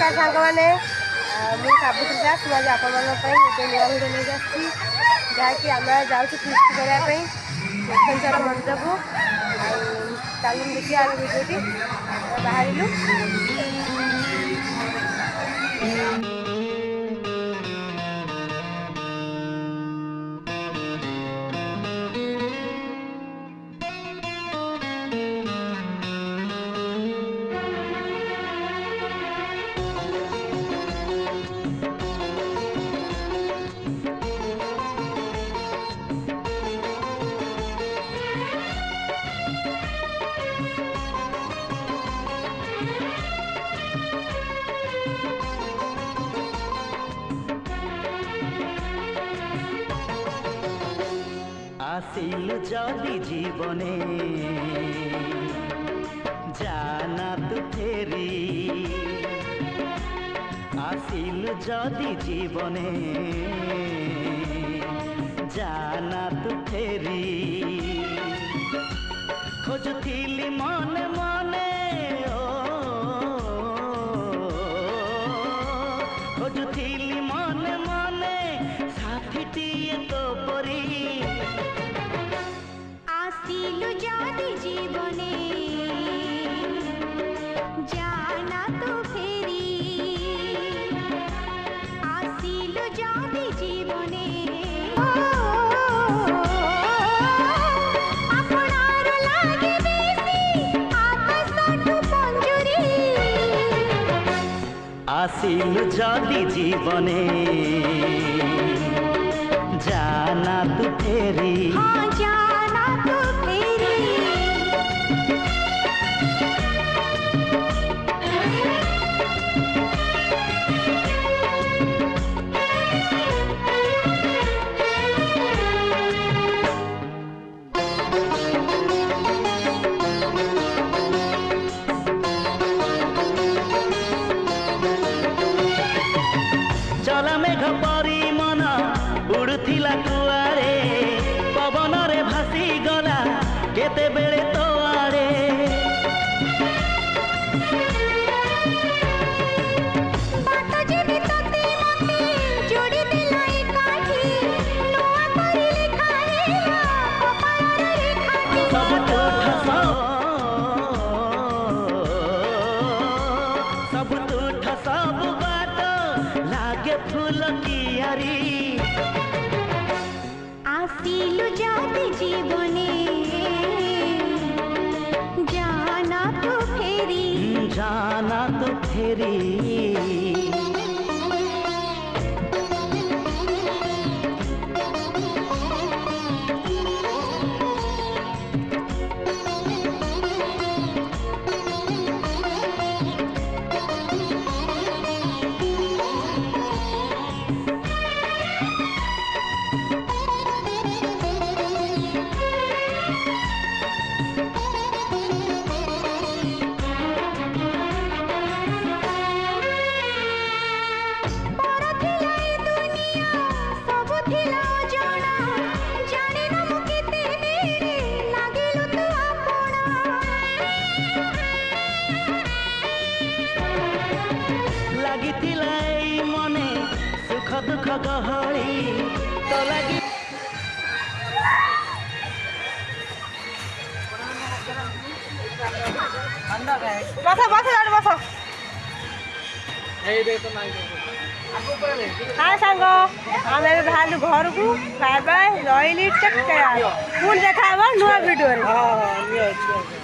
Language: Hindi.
नमस्कार सांग मैंने मुझे सावित्री दास आज आपण गोटे नुआ भिड नहीं आसी जहाँकि आम जाऊँ फिस्ट करने मुक्तेश्वर मंदिर को चलू देखिए आम भिडियो बाहर आसिल जदि जीवने जाना तू फेरी आसिल जदि जीवने जाना तू फेरी खोजुथिली मने मने खोजुथिली मने मने साथीटिए तो परी जदि जीवने जाना तो फेरी आसिल जदि जीवने आपनार लागे बेसी आकाशटू पंजुरी आसिल जदि जीवने जाना तू फेरी हाँ जाना तो चला मेघ परी मन उड़ुथिला कुआरे पवन रे भासी गला केते बेले तो आड़े बात जेबी तते मते जोड़ी दिलाई काठी नोआ करी लिखाए कपाल रेखाटी सब तूठ सब बात लागे फूल कियारी आसिल जदि जीवने जाना तो फेरी जाना तो फेरी मने सुख दुख गहली तो लगी बस बस बस हाँ सांग आम बाहर घर को बाय बाय रही पुणी देखा नुआ भिडियो।